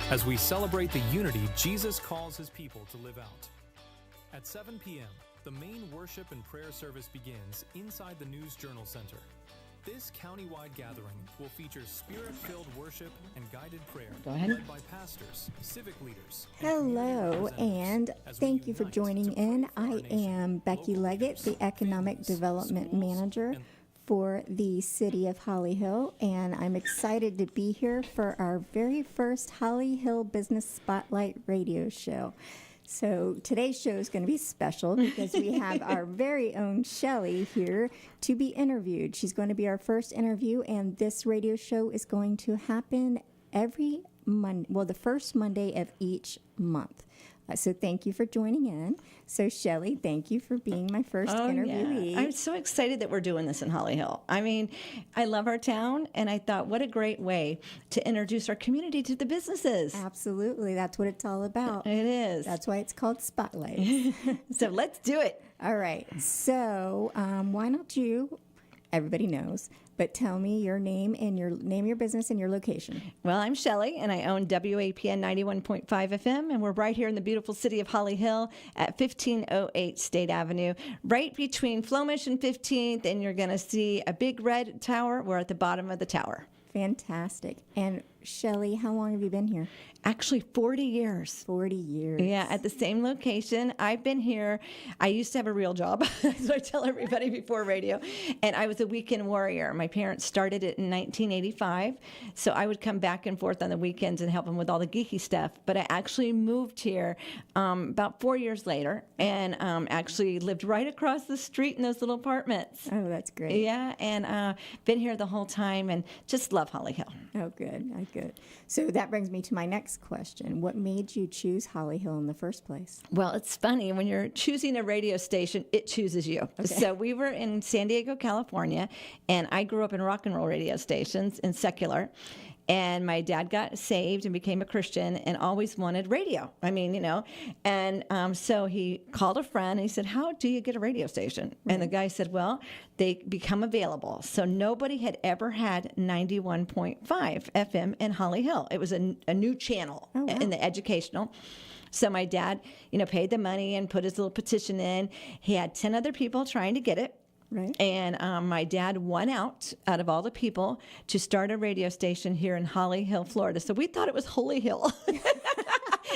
as we celebrate the unity Jesus calls his people to live out. At 7 p.m., the main worship and prayer service begins inside the News Journal Center. This countywide gathering will feature spirit-filled worship and guided prayer led by pastors, civic leaders. Hello, and thank you for joining in. I am Becky Leggett, the Economic Development Manager for the City of Holly Hill, and I'm excited to be here for our very first Holly Hill Business Spotlight radio show. So today's show is going to be special because we have our very own Shelley here to be interviewed. She's going to be our first interview, and this radio show is going to happen every Monday, well, the first Monday of each month. So thank you for joining in. So Shelley, thank you for being my first interviewee. Yeah. I'm so excited that we're doing this in Holly Hill. I mean, I love our town, and I thought, what a great way to introduce our community to the businesses. Absolutely. That's what it's all about. It is. That's why it's called Spotlight. So let's do it. All right. So why don't you, everybody knows, but tell me your name and your business and your location. Well, I'm Shelley, and I own WAPN 91.5 FM, and we're right here in the beautiful city of Holly Hill at 1508 State Avenue, right between Flomish and 15th, and you're going to see a big red tower. We're at the bottom of the tower. Fantastic. And Shelley, how long have you been here? Actually, 40 years. 40 years. Yeah, at the same location. I've been here. I used to have a real job, as I tell everybody before radio, and I was a weekend warrior. My parents started it in 1985, so I would come back and forth on the weekends and help them with all the geeky stuff. But I actually moved here about 4 years later and actually lived right across the street in those little apartments. Oh, that's great. Yeah, and been here the whole time and just love Holly Hill. Oh, good. Oh, good. So that brings me to my next question. What made you choose Holly Hill in the first place? Well, it's funny. When you're choosing a radio station, it chooses you. Okay. So we were in San Diego, California, and I grew up in rock and roll radio stations in secular. And my dad got saved and became a Christian and always wanted radio. I mean, you know. And so he called a friend and he said, how do you get a radio station? Right. And the guy said, well, they become available. So nobody had ever had 91.5 FM in Holly Hill. It was a new channel in the educational. So my dad, paid the money and put his little petition in. He had 10 other people trying to get it. Right. And my dad won out of all the people to start a radio station here in Holly Hill, Florida. So we thought it was Holy Hill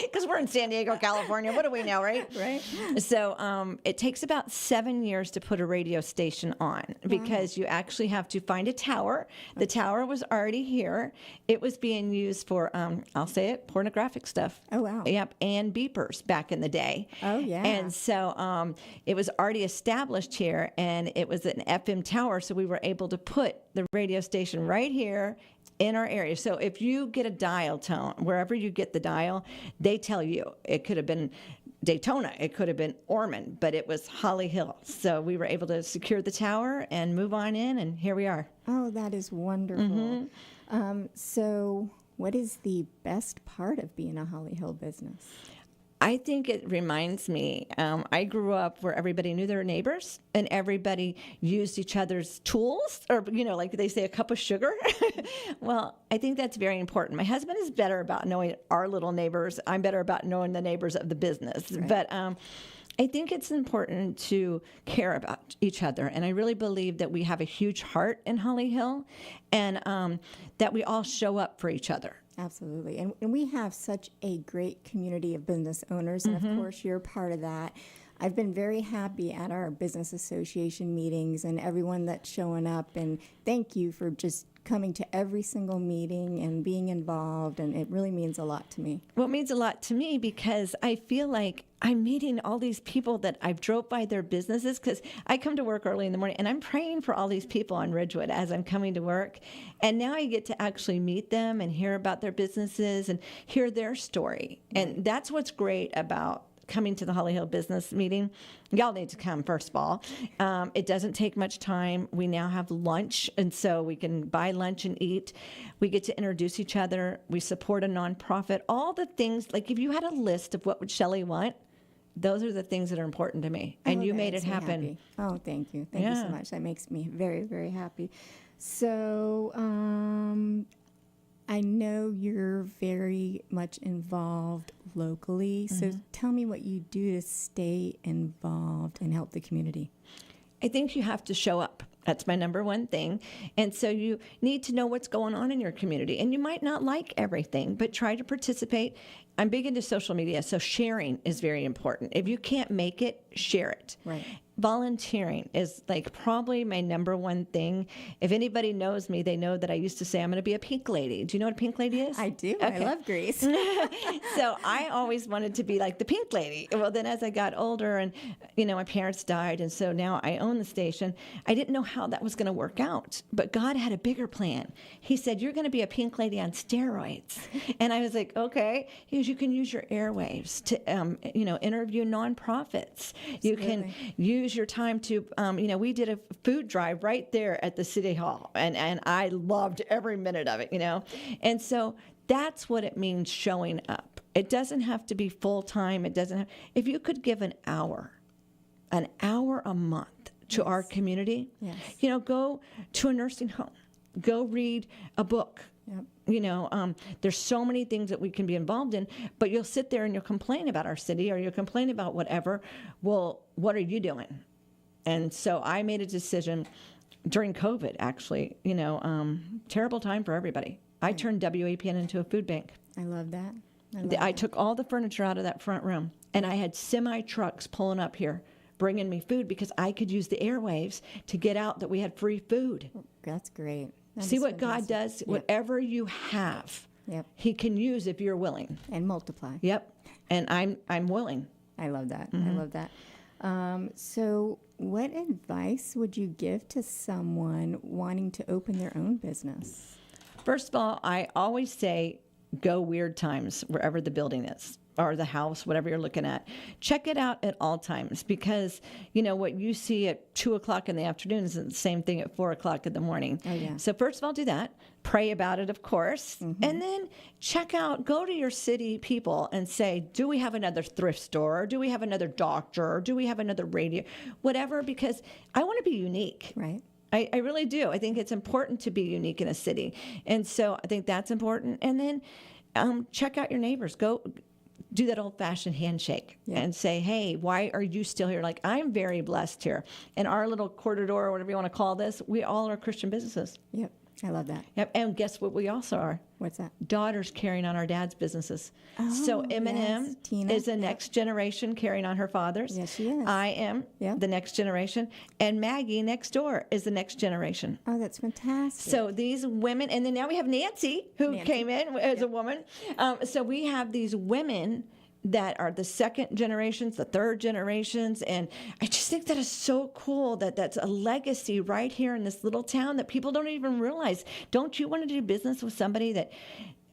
because we're in San Diego, California. What do we know, right? Right. So it takes about 7 years to put a radio station on because you actually have to find a tower. The tower was already here. It was being used for, I'll say it, pornographic stuff. Oh, wow. Yep, and beepers back in the day. Oh, yeah. And so it was already established here, and it was an FM tower, so we were able to put the radio station right here in our area. So if you get a dial tone, wherever you get the dial, they tell you. It could have been Daytona, it could have been Ormond, but it was Holly Hill. So we were able to secure the tower and move on in, and here we are. Oh, that is wonderful. So what is the best part of being a Holly Hill business? I think it reminds me, I grew up where everybody knew their neighbors and everybody used each other's tools or, like they say, a cup of sugar. Well, I think that's very important. My husband is better about knowing our little neighbors. I'm better about knowing the neighbors of the business. Right. But I think it's important to care about each other. And I really believe that we have a huge heart in Holly Hill and that we all show up for each other. Absolutely. And we have such a great community of business owners, and of course you're part of that. I've been very happy at our business association meetings and everyone that's showing up, and thank you for just coming to every single meeting and being involved, and it really means a lot to me. Well, it means a lot to me because I feel like I'm meeting all these people that I've drove by their businesses because I come to work early in the morning and I'm praying for all these people on Ridgewood as I'm coming to work. And now I get to actually meet them and hear about their businesses and hear their story. And that's what's great about coming to the Holly Hill business meeting. Y'all need to come, first of all. It doesn't take much time. We now have lunch, and so we can buy lunch and eat. We get to introduce each other. We support a nonprofit. All the things, like if you had a list of what would Shelley want, those are the things that are important to me. And you made it happen. Oh, thank you. Thank you so much. That makes me very, very happy. So I know you're very much involved locally, so tell me what you do to stay involved and help the community. I think you have to show up. That's my number one thing. And so you need to know what's going on in your community. And you might not like everything, but try to participate. I'm big into social media, so sharing is very important. If you can't make it, share it. Right. Volunteering is like probably my number one thing. If anybody knows me, they know that I used to say I'm going to be a pink lady. Do you know what a pink lady is? I do. Okay. I love Greece. So I always wanted to be like the pink lady. Well, then as I got older and, my parents died, and so now I own the station, I didn't know how that was going to work out. But God had a bigger plan. He said, you're going to be a pink lady on steroids. And I was like, okay. He goes, you can use your airwaves to, interview nonprofits. You can use your time to, we did a food drive right there at the City Hall, and I loved every minute of it, And so that's what it means showing up. It doesn't have to be full time. If you could give an hour a month to our community, go to a nursing home, go read a book. Yep. There's so many things that we can be involved in, but you'll sit there and you'll complain about our city or you'll complain about whatever. Well, what are you doing? And so I made a decision during COVID, actually, terrible time for everybody. I turned WAPN into a food bank. I love that. I took all the furniture out of that front room, and I had semi-trucks pulling up here, bringing me food because I could use the airwaves to get out that we had free food. That's great. See what God does? Yep. Whatever you have, He can use if you're willing. And multiply. Yep. And I'm willing. I love that. I love that. So what advice would you give to someone wanting to open their own business? First of all, I always say go weird times wherever the building is or the house, whatever you're looking at. Check it out at all times because, what you see at 2 o'clock in the afternoon isn't the same thing at 4 o'clock in the morning. Oh, yeah. So first of all, do that. Pray about it, of course. And then go to your city people and say, do we have another thrift store? Or do we have another doctor? Or do we have another radio? Whatever, because I want to be unique. Right. I really do. I think it's important to be unique in a city. And so I think that's important. And then check out your neighbors. Go do that old-fashioned handshake and say, hey, why are you still here? Like, I'm very blessed here. In our little corridor, or whatever you want to call this, we all are Christian businesses. Yep. I love that. Yep. And guess what we also are? What's that? Daughters carrying on our dad's businesses. Oh, so M&M is the next generation carrying on her father's. Yes, she is. I am the next generation. And Maggie next door is the next generation. Oh, that's fantastic. So these women, and then now we have Nancy, who came in as a woman. So we have these women that are the second generations, the third generations. And I just think that is so cool that that's a legacy right here in this little town that people don't even realize. Don't you want to do business with somebody that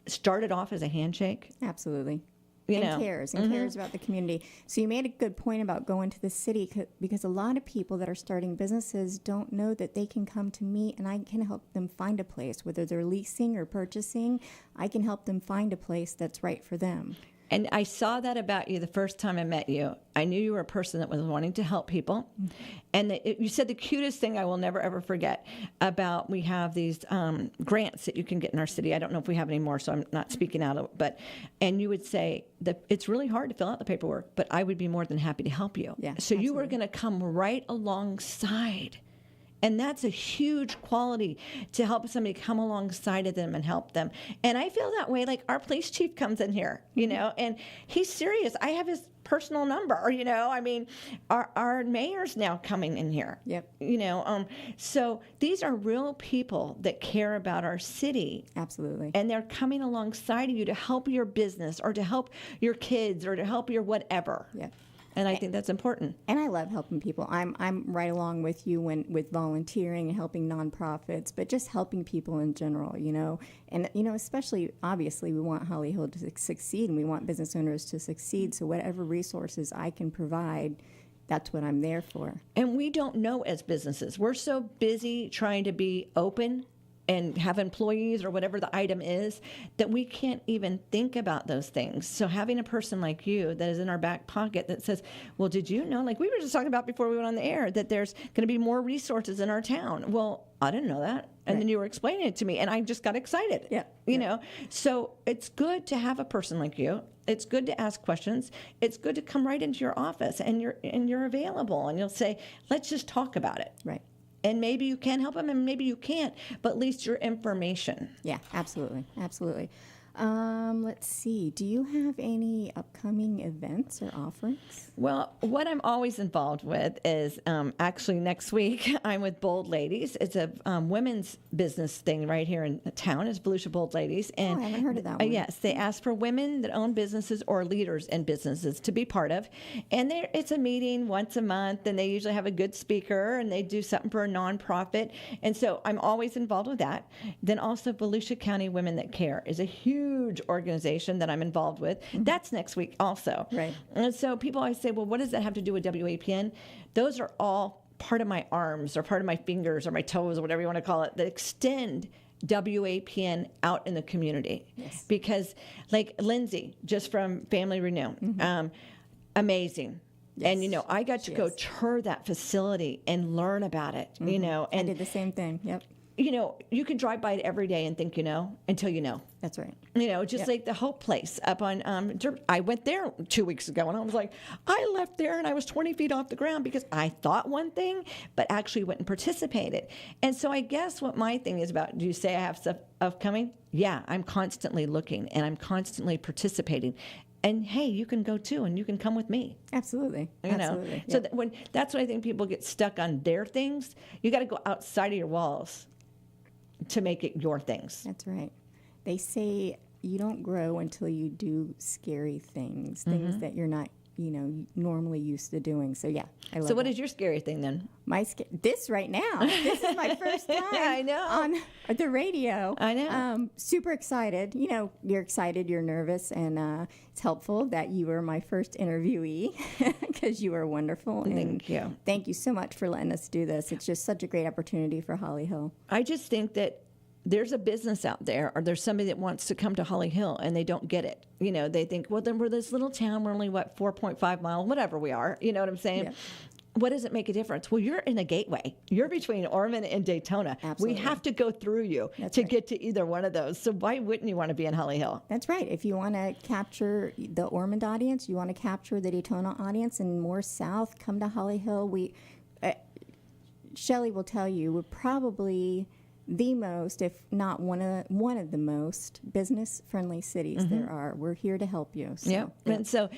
started off as a handshake? Absolutely. Cares about the community. So you made a good point about going to the city because a lot of people that are starting businesses don't know that they can come to me and I can help them find a place, whether they're leasing or purchasing. I can help them find a place that's right for them. And I saw that about you the first time I met you. I knew you were a person that was wanting to help people. And you said the cutest thing I will never, ever forget about we have these grants that you can get in our city. I don't know if we have any more, so I'm not speaking out of it. And you would say that it's really hard to fill out the paperwork, but I would be more than happy to help you. Yeah, so absolutely. You were going to come right alongside. And that's a huge quality to help somebody come alongside of them and help them. And I feel that way, like our police chief comes in here, and he's serious. I have his personal number, I mean, our mayor's now coming in here. Yep. So these are real people that care about our city. Absolutely. And they're coming alongside of you to help your business or to help your kids or to help your whatever. Yep. And I think that's important. And I love helping people. I'm right along with you with volunteering and helping nonprofits, but just helping people in general, And, especially, obviously, we want Holly Hill to succeed and we want business owners to succeed. So whatever resources I can provide, that's what I'm there for. And we don't know as businesses. We're so busy trying to be open and have employees or whatever the item is, that we can't even think about those things. So having a person like you that is in our back pocket that says, well, did you know, like we were just talking about before we went on the air, that there's going to be more resources in our town. Well, I didn't know that. And then you were explaining it to me, and I just got excited. You know, so it's good to have a person like you. It's good to ask questions. It's good to come right into your office, and you're available, and you'll say, let's just talk about it. Right. And maybe you can help them, and maybe you can't, but at least your information. Yeah, absolutely. Absolutely. Let's see. Do you have any upcoming events or offerings? Well, what I'm always involved with is actually next week I'm with Bold Ladies. It's a women's business thing right here in town. It's Volusia Bold Ladies. And I haven't heard of that one. Yes, they ask for women that own businesses or leaders in businesses to be part of. And it's a meeting once a month, and they usually have a good speaker, and they do something for a nonprofit. And so I'm always involved with that. Then also Volusia County Women That Care is a huge organization that I'm involved with. That's next week also. Right. And so people always say, well, what does that have to do with WAPN? Those are all part of my arms or part of my fingers or my toes or whatever you want to call it that extend WAPN out in the community. Yes. Because like Lindsay, just from Family Renew, amazing. Yes, and, you know, I got to go tour that facility and learn about it, you know. And I did the same thing. Yep. You know, you can drive by it every day and think you know until you know. That's right. You know, just like the Hope Place up on, I went there 2 weeks ago, and I was like, I left there and I was 20 feet off the ground because I thought one thing, but actually went and participated. And so I guess what my thing is about, do you say I have stuff upcoming? Yeah, I'm constantly looking and I'm constantly participating. And hey, you can go too, and you can come with me. Absolutely. You know, Absolutely. so that's what I think people get stuck on their things. You got to go outside of your walls to make it your things. That's right. They say you don't grow until you do scary things, things that you're not, you know, normally used to doing. So yeah, I love So what that. is your scary thing then? This right now? This is my first time I know. on the radio. I know. Super excited. You know, you're excited, you're nervous, and it's helpful that you were my first interviewee because you were wonderful. Thank you. Thank you so much for letting us do this. It's just such a great opportunity for Holly Hill. I just think that there's a business out there, or there's somebody that wants to come to Holly Hill and they don't get it. You know, they think, well, then we're this little town. We're only, 4.5 miles, whatever we are. You know what I'm saying? Yeah. What does it make a difference? Well, you're in a gateway. You're between Ormond and Daytona. Absolutely. We have to go through you to get to either one of those. So why wouldn't you want to be in Holly Hill? That's right. If you want to capture the Ormond audience, you want to capture the Daytona audience, and more south, come to Holly Hill. Shelley will tell you, we're probably the most, if not one of the most business-friendly cities there are. We're here to help you. So, Yeah. And so,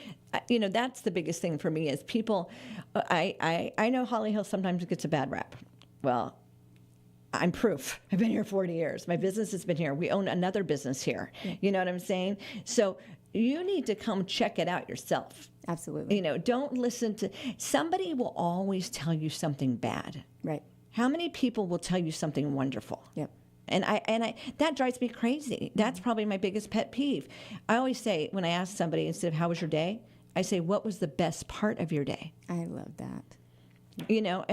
you know, that's the biggest thing for me is people, I know Holly Hill sometimes gets a bad rap. Well, I'm proof. I've been here 40 years. My business has been here. We own another business here. Yeah. You know what I'm saying? So you need to come check it out yourself. Absolutely. You know, don't listen to, somebody will always tell you something bad. Right. How many people will tell you something wonderful? Yep. And I that drives me crazy. That's probably my biggest pet peeve. I always say, when I ask somebody, instead of how was your day, I say, what was the best part of your day? I love that. You know,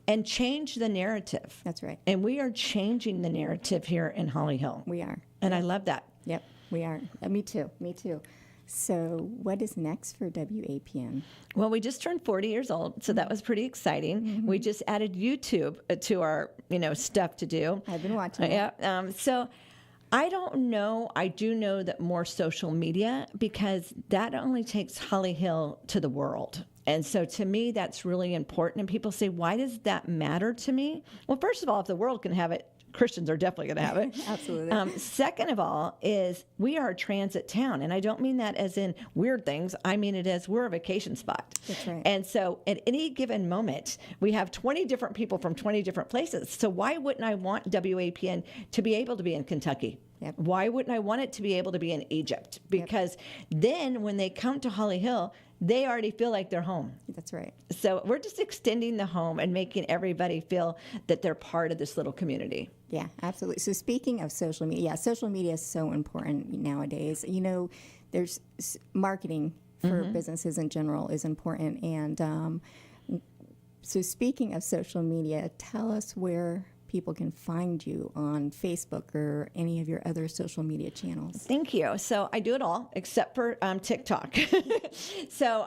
and change the narrative. That's right. And we are changing the narrative here in Holly Hill. We are. And I love that. Yep, we are. Me too. Me too. So what is next for WAPN? Well, we just turned 40 years old, so that was pretty exciting. We just added YouTube to our, stuff to do. I've been watching it. Yeah. So I don't know. I do know that more social media, because that only takes Holly Hill to the world. And so to me, that's really important. And people say, why does that matter to me? Well, first of all, if the world can have it, Christians are definitely going to have it. Absolutely. Second of all is we are a transit town. And I don't mean that as in weird things. I mean it as we're a vacation spot. That's right. And so at any given moment, we have 20 different people from 20 different places. So why wouldn't I want WAPN to be able to be in Kentucky? Yep. Why wouldn't I want it to be able to be in Egypt? Because then when they come to Holly Hill, they already feel like they're home. That's right. So we're just extending the home and making everybody feel that they're part of this little community. Yeah, absolutely. So speaking of social media, social media is so important nowadays. There's marketing for businesses in general is important. And so speaking of social media, tell us where people can find you on Facebook or any of your other social media channels? Thank you. So I do it all except for TikTok. So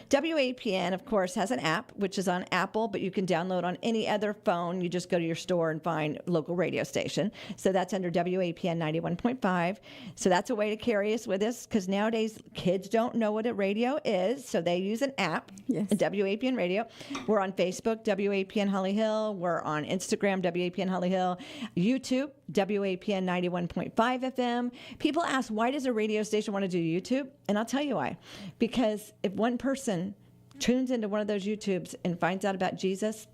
WAPN, of course, has an app, which is on Apple, but you can download on any other phone. You just go to your store and find local radio station. So that's under WAPN 91.5. So that's a way to carry us with us, because nowadays kids don't know what a radio is, so they use an app, Yes. WAPN Radio. We're on Facebook, WAPN Holly Hill. We're on Instagram, WAPN Holly Hill. YouTube, WAPN 91.5 FM. People ask, why does a radio station want to do YouTube? And I'll tell you why. Because if one person tunes into one of those YouTubes and finds out about Jesus,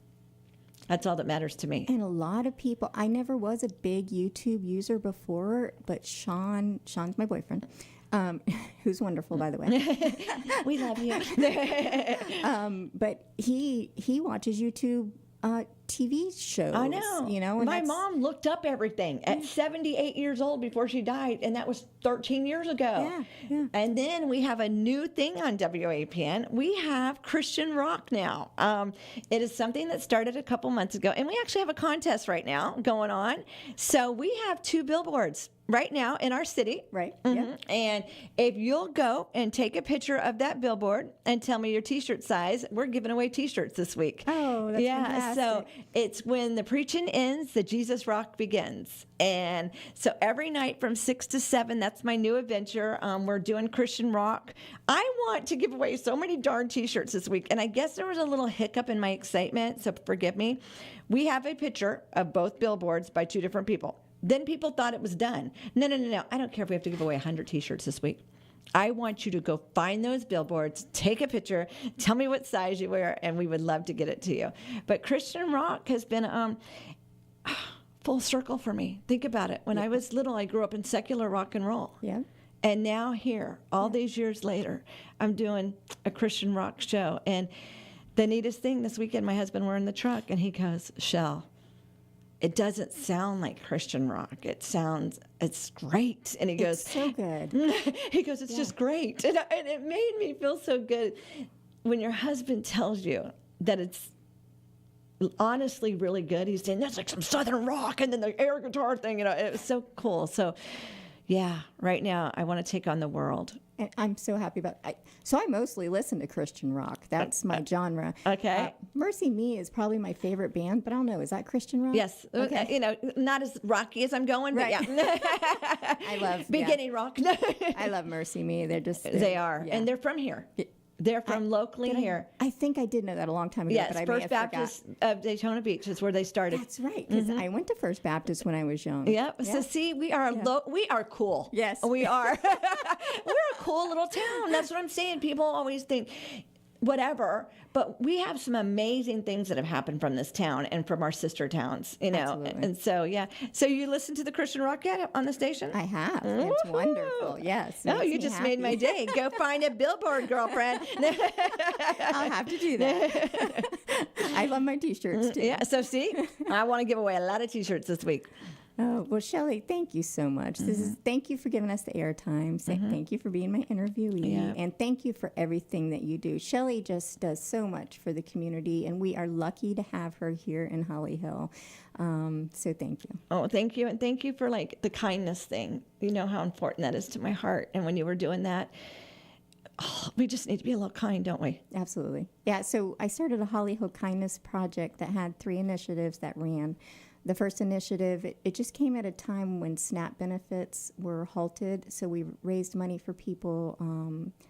that's all that matters to me. And a lot of people, I never was a big YouTube user before, but Sean's my boyfriend, who's wonderful, by the way. We love you. But he watches YouTube TV shows. I know. You know, and my mom looked up everything at 78 years old before she died, and that was 13 years ago. Yeah. And then we have a new thing on WAPN. We have Christian rock now. It is something that started a couple months ago, and we actually have a contest right now going on. So we have 2 billboards right now in our city. Right. Mm-hmm. Yeah. And if you'll go and take a picture of that billboard and tell me your T-shirt size, we're giving away T-shirts this week. Oh, that's fantastic. So it's when the preaching ends, the Jesus rock begins. And so every night from 6 to 7, that's my new adventure. We're doing Christian rock. I want to give away so many darn T-shirts this week. And I guess there was a little hiccup in my excitement, so forgive me. We have a picture of both billboards by 2 different people. Then people thought it was done. No. I don't care if we have to give away 100 T-shirts this week. I want you to go find those billboards, take a picture, tell me what size you wear, and we would love to get it to you. But Christian rock has been full circle for me. Think about it. When I was little, I grew up in secular rock and roll. Yeah. And now here, all these years later, I'm doing a Christian rock show. And the neatest thing this weekend, my husband were in the truck, and he goes, Shell, it doesn't sound like Christian rock. It's great. And he goes, It's so good. he goes, it's just great. And it made me feel so good when your husband tells you that it's honestly really good. He's saying, that's like some Southern rock, and then the air guitar thing, it was so cool. So yeah, right now I want to take on the world. And I'm so happy about it. So I mostly listen to Christian rock. That's my genre. Okay. Mercy Me is probably my favorite band, but I don't know. Is that Christian rock? Yes. Okay. Not as rocky as I'm going, but Right. yeah. I love beginning rock. I love Mercy Me. They are. yeah. And they're from here. They're from locally here. I think I did know that a long time ago, Yes, but I First may have Baptist of Daytona Beach is where they started. That's right, because I went to First Baptist when I was young. Yep. So see, we are we are cool. Yes. We are. We're a cool little town. That's what I'm saying. People always think whatever, but we have some amazing things that have happened from this town and from our sister towns, Absolutely. And so yeah. So you listen to the Christian rock yet on the station? I have. It's Woohoo! wonderful. Yes. Oh, makes you me just happy. made my day. Go find a billboard, girlfriend. I'll have to do that. I love my T-shirts too. Yeah. So see, I want to give away a lot of T-shirts this week. Oh, well, Shelley, thank you so much. Thank you for giving us the airtime. Thank you for being my interviewee. Yeah. And thank you for everything that you do. Shelley just does so much for the community, and we are lucky to have her here in Holly Hill. So thank you. Oh, thank you. And thank you for the kindness thing. You know how important that is to my heart. And when you were doing that, we just need to be a little kind, don't we? Absolutely. Yeah, so I started a Holly Hill Kindness Project that had 3 initiatives that ran. The first initiative, it just came at a time when SNAP benefits were halted, so we raised money for people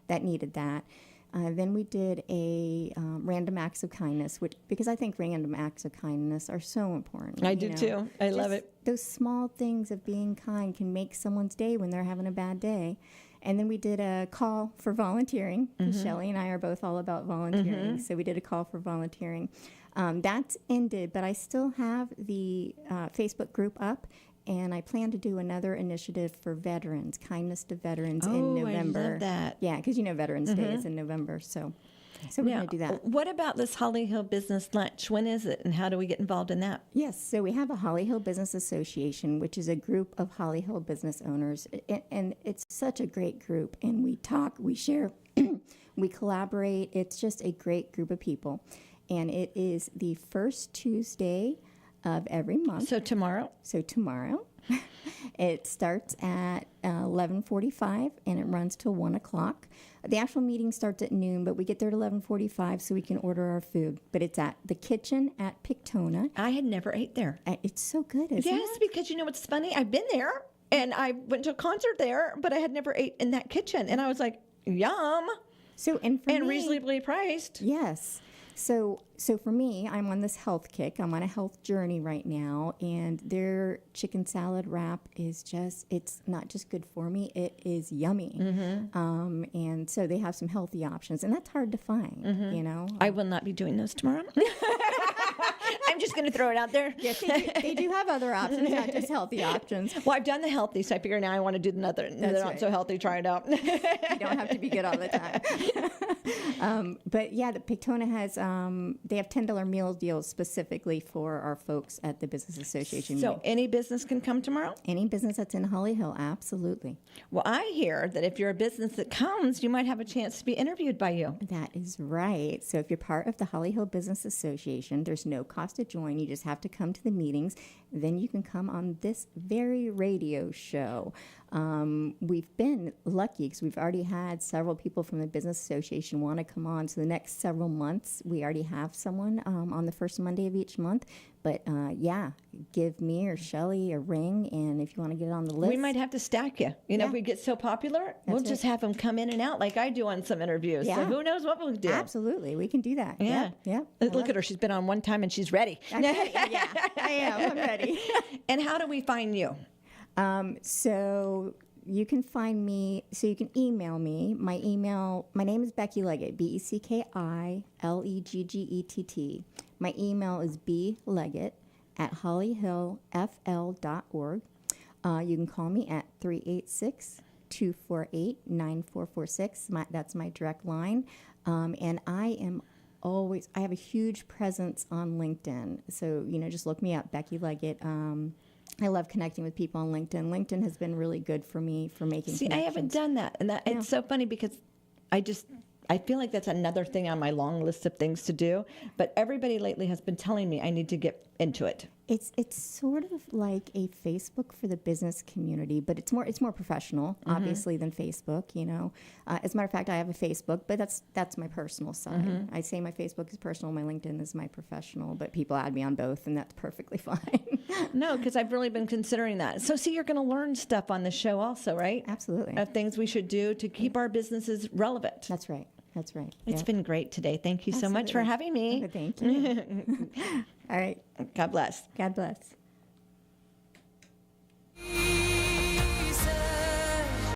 that needed that. Then we did a random acts of kindness, because I think random acts of kindness are so important. I do too. I love it. Those small things of being kind can make someone's day when they're having a bad day. And then we did a call for volunteering. Shelley and I are both all about volunteering, so we did a call for volunteering. That's ended, but I still have the Facebook group up, and I plan to do another initiative for veterans, kindness to veterans in November. I love that. Yeah, because Veterans Day is in November, so we're going to do that. What about this Holly Hill Business Lunch? When is it, and how do we get involved in that? Yes, so we have a Holly Hill Business Association, which is a group of Holly Hill business owners, and it's such a great group, and we talk, we share, we collaborate. It's just a great group of people. And it is the first Tuesday of every month. So tomorrow? So tomorrow. It starts at 11:45 and it runs till 1 o'clock. The actual meeting starts at noon, but we get there at 11:45 so we can order our food. But it's at the kitchen at Pictona. I had never ate there. It's so good, isn't Yes, it? because you know what's funny? I've been there and I went to a concert there, but I had never ate in that kitchen. And I was like, yum. So and for me, reasonably priced. yes. So for me, I'm on this health kick. I'm on a health journey right now, and their chicken salad wrap is it's not just good for me, it is yummy. And so they have some healthy options, and that's hard to find, you know. I will not be doing those tomorrow. I'm just going to throw it out there. Yes, they do have other options, not just healthy options. Well, I've done the healthy, so I figure now I want to do the other. They're not right. so healthy. Try it out. You don't have to be good all the time. But yeah, the Pictona has, they have $10 meal deals specifically for our folks at the Business Association So meeting. any business can come tomorrow? Any business that's in Holly Hill, absolutely. Well, I hear that if you're a business that comes, you might have a chance to be interviewed by you. That is right. So if you're part of the Holly Hill Business Association, there's no cost to join. You just have to come to the meetings. Then you can come on this very radio show. We've been lucky because we've already had several people from the Business Association want to come on. So the next several months, we already have someone on the first Monday of each month. But yeah, give me or Shelley a ring, and if you want to get it on the list. We might have to stack you. You know, Yeah. if we get so popular, we'll just have them come in and out like I do on some interviews. Yeah. So who knows what we'll do. Absolutely, we can do that. Yeah. Yeah. Look at her. She's been on one time and she's ready. Yeah, I am. I'm ready. And how do we find you? So you can find me, so you can email me. My name is Becky Leggett, BECKILEGGETT. My email is bleggett@hollyhillfl.org. You can call me at 386-248-9446. That's my direct line. And I have a huge presence on LinkedIn. So, just look me up, Becky Leggett. I love connecting with people on LinkedIn. LinkedIn has been really good for me for making See, connections. I haven't done that. And it's so funny because I feel like that's another thing on my long list of things to do. But everybody lately has been telling me I need to get into it. It's sort of like a Facebook for the business community, but it's more professional, obviously, than Facebook. As a matter of fact, I have a Facebook, but that's my personal side. I say my Facebook is personal, my LinkedIn is my professional, but people add me on both, and that's perfectly fine. No, because I've really been considering that. So, see, you're going to learn stuff on the show also, right? Absolutely. Of things we should do to keep our businesses relevant. That's right. That's right. It's been great today. Thank you so much for having me. Thank you. All right. God bless. God bless.